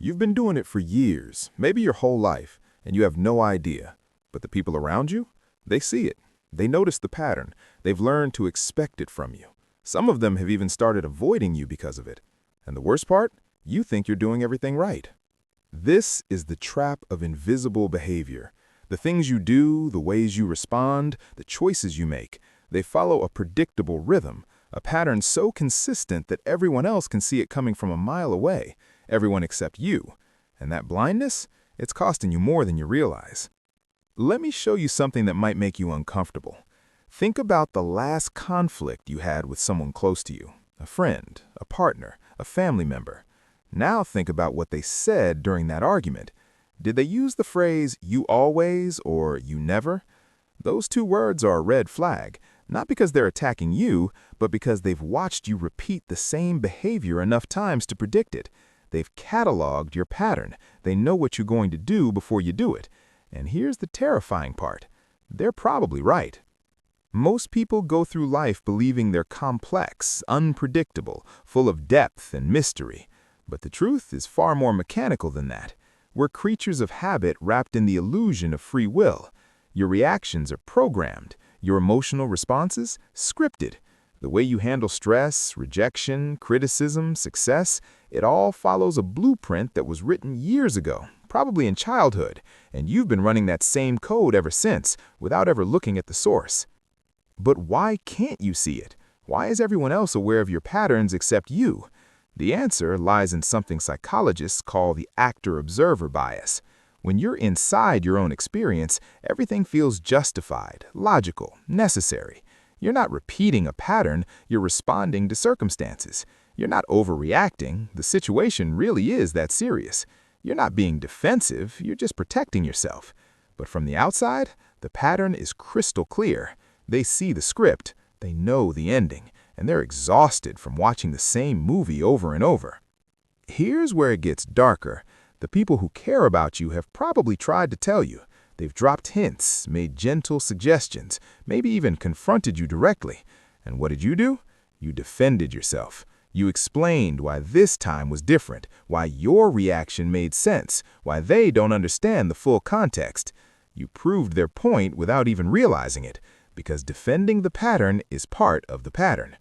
You've been doing it for years, maybe your whole life, and you have no idea. But the people around you, they see it. They notice the pattern. They've learned to expect it from you. Some of them have even started avoiding you because of it. And the worst part? You think you're doing everything right. This is the trap of invisible behavior. The things you do, the ways you respond, the choices you make, they follow a predictable rhythm, a pattern so consistent that everyone else can see it coming from a mile away, everyone except you. And that blindness, it's costing you more than you realize. Let me show you something that might make you uncomfortable. Think about the last conflict you had with someone close to you, a friend, a partner, a family member. Now think about what they said during that argument. Did they use the phrase, "you always" or "you never"? Those two words are a red flag, not because they're attacking you, but because they've watched you repeat the same behavior enough times to predict it. They've cataloged your pattern. They know what you're going to do before you do it. And here's the terrifying part. They're probably right. Most people go through life believing they're complex, unpredictable, full of depth and mystery. But the truth is far more mechanical than that. We're creatures of habit wrapped in the illusion of free will. Your reactions are programmed. Your emotional responses, scripted. The way you handle stress, rejection, criticism, success, it all follows a blueprint that was written years ago, probably in childhood, and you've been running that same code ever since, without ever looking at the source. But why can't you see it? Why is everyone else aware of your patterns except you? The answer lies in something psychologists call the actor-observer bias. When you're inside your own experience, everything feels justified, logical, necessary. You're not repeating a pattern, you're responding to circumstances. You're not overreacting, the situation really is that serious. You're not being defensive, you're just protecting yourself. But from the outside, the pattern is crystal clear. They see the script, they know the ending, and they're exhausted from watching the same movie over and over. Here's where it gets darker. The people who care about you have probably tried to tell you. They've dropped hints, made gentle suggestions, maybe even confronted you directly. And what did you do? You defended yourself. You explained why this time was different, why your reaction made sense, why they don't understand the full context. You proved their point without even realizing it, because defending the pattern is part of the pattern.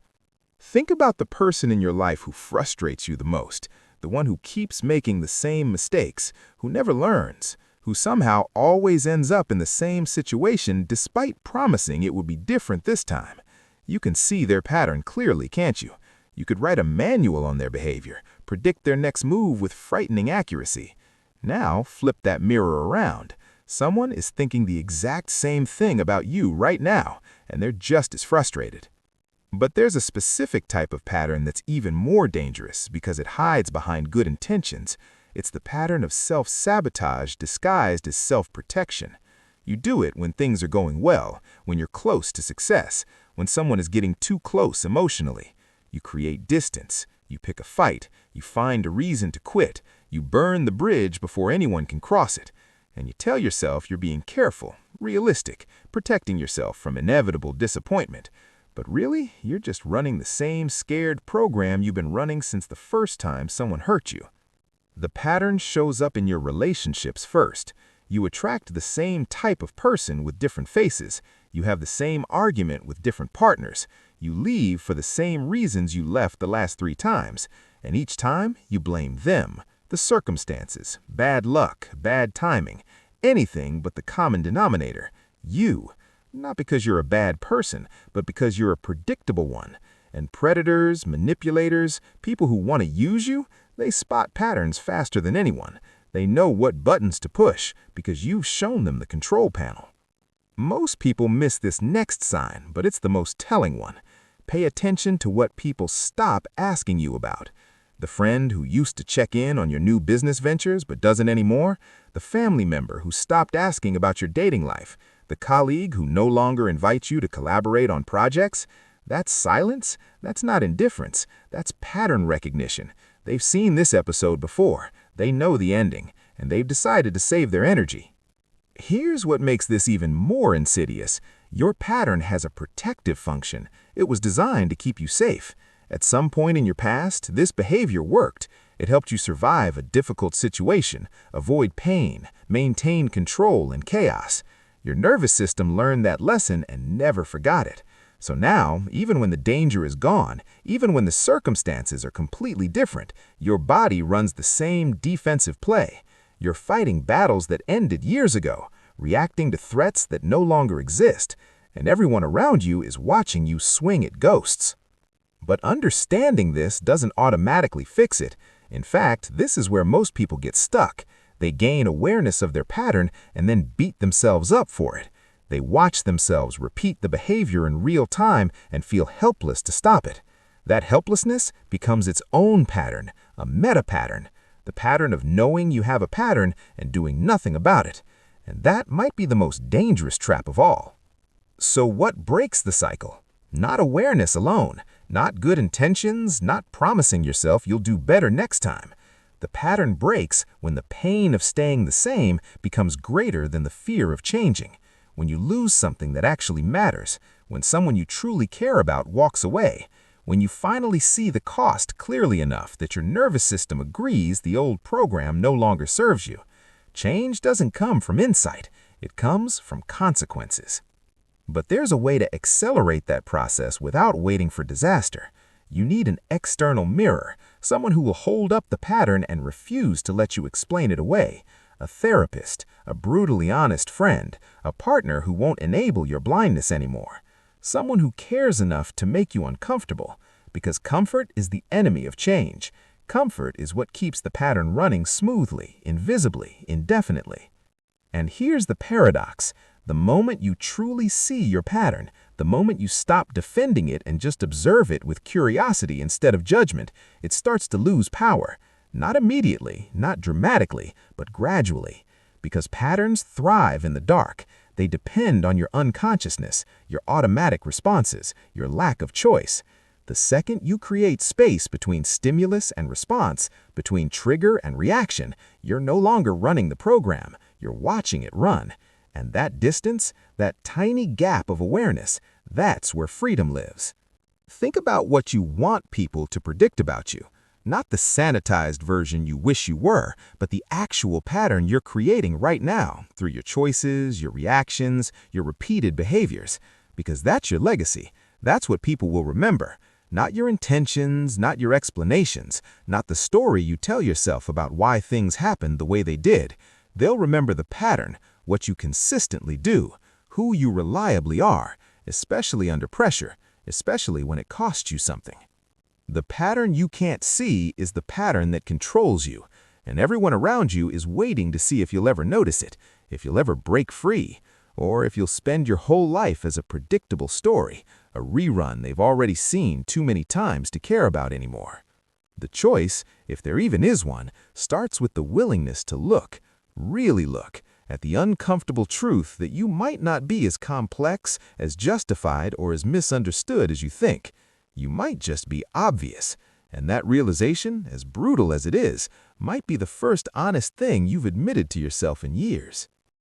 Think about the person in your life who frustrates you the most, the one who keeps making the same mistakes, who never learns, who somehow always ends up in the same situation despite promising it would be different this time. You can see their pattern clearly, can't you? You could write a manual on their behavior, predict their next move with frightening accuracy. Now, flip that mirror around. Someone is thinking the exact same thing about you right now, and they're just as frustrated. But there's a specific type of pattern that's even more dangerous because it hides behind good intentions. It's the pattern of self-sabotage disguised as self-protection. You do it when things are going well, when you're close to success, when someone is getting too close emotionally. You create distance, you pick a fight, you find a reason to quit, you burn the bridge before anyone can cross it. And you tell yourself you're being careful, realistic, protecting yourself from inevitable disappointment. But really, you're just running the same scared program you've been running since the first time someone hurt you. The pattern shows up in your relationships first. You attract the same type of person with different faces. You have the same argument with different partners. You leave for the same reasons you left the last 3 times. And each time, you blame them, the circumstances, bad luck, bad timing, anything but the common denominator, you. Not because you're a bad person, but because you're a predictable one. And predators, manipulators, people who want to use you, they spot patterns faster than anyone. They know what buttons to push because you've shown them the control panel. Most people miss this next sign, but it's the most telling one. Pay attention to what people stop asking you about. The friend who used to check in on your new business ventures but doesn't anymore. The family member who stopped asking about your dating life. The colleague who no longer invites you to collaborate on projects. That's silence. That's not indifference. That's pattern recognition. They've seen this episode before. They know the ending, and they've decided to save their energy. Here's what makes this even more insidious. Your pattern has a protective function. It was designed to keep you safe. At some point in your past, this behavior worked. It helped you survive a difficult situation, avoid pain, maintain control in chaos. Your nervous system learned that lesson and never forgot it. So now, even when the danger is gone, even when the circumstances are completely different, your body runs the same defensive play. You're fighting battles that ended years ago, reacting to threats that no longer exist, and everyone around you is watching you swing at ghosts. But understanding this doesn't automatically fix it. In fact, this is where most people get stuck. They gain awareness of their pattern and then beat themselves up for it. They watch themselves repeat the behavior in real time and feel helpless to stop it. That helplessness becomes its own pattern, a meta pattern, the pattern of knowing you have a pattern and doing nothing about it. And that might be the most dangerous trap of all. So what breaks the cycle? Not awareness alone, not good intentions, not promising yourself you'll do better next time. The pattern breaks when the pain of staying the same becomes greater than the fear of changing. When you lose something that actually matters, when someone you truly care about walks away, when you finally see the cost clearly enough that your nervous system agrees the old program no longer serves you. Change doesn't come from insight, it comes from consequences. But there's a way to accelerate that process without waiting for disaster. You need an external mirror, someone who will hold up the pattern and refuse to let you explain it away. A therapist, a brutally honest friend, a partner who won't enable your blindness anymore. Someone who cares enough to make you uncomfortable, because comfort is the enemy of change. Comfort is what keeps the pattern running smoothly, invisibly, indefinitely. And here's the paradox. The moment you truly see your pattern, the moment you stop defending it and just observe it with curiosity instead of judgment, it starts to lose power. Not immediately, not dramatically, but gradually. Because patterns thrive in the dark. They depend on your unconsciousness, your automatic responses, your lack of choice. The second you create space between stimulus and response, between trigger and reaction, you're no longer running the program, you're watching it run. And that distance, that tiny gap of awareness, that's where freedom lives. Think about what you want people to predict about you. Not the sanitized version you wish you were, but the actual pattern you're creating right now through your choices, your reactions, your repeated behaviors. Because that's your legacy. That's what people will remember. Not your intentions, not your explanations, not the story you tell yourself about why things happened the way they did. They'll remember the pattern, what you consistently do, who you reliably are, especially under pressure, especially when it costs you something. The pattern you can't see is the pattern that controls you, and everyone around you is waiting to see if you'll ever notice it, if you'll ever break free, or if you'll spend your whole life as a predictable story, a rerun they've already seen too many times to care about anymore. The choice, if there even is one, starts with the willingness to look, really look, at the uncomfortable truth that you might not be as complex, as justified, or as misunderstood as you think. You might just be obvious, and that realization, as brutal as it is, might be the first honest thing you've admitted to yourself in years.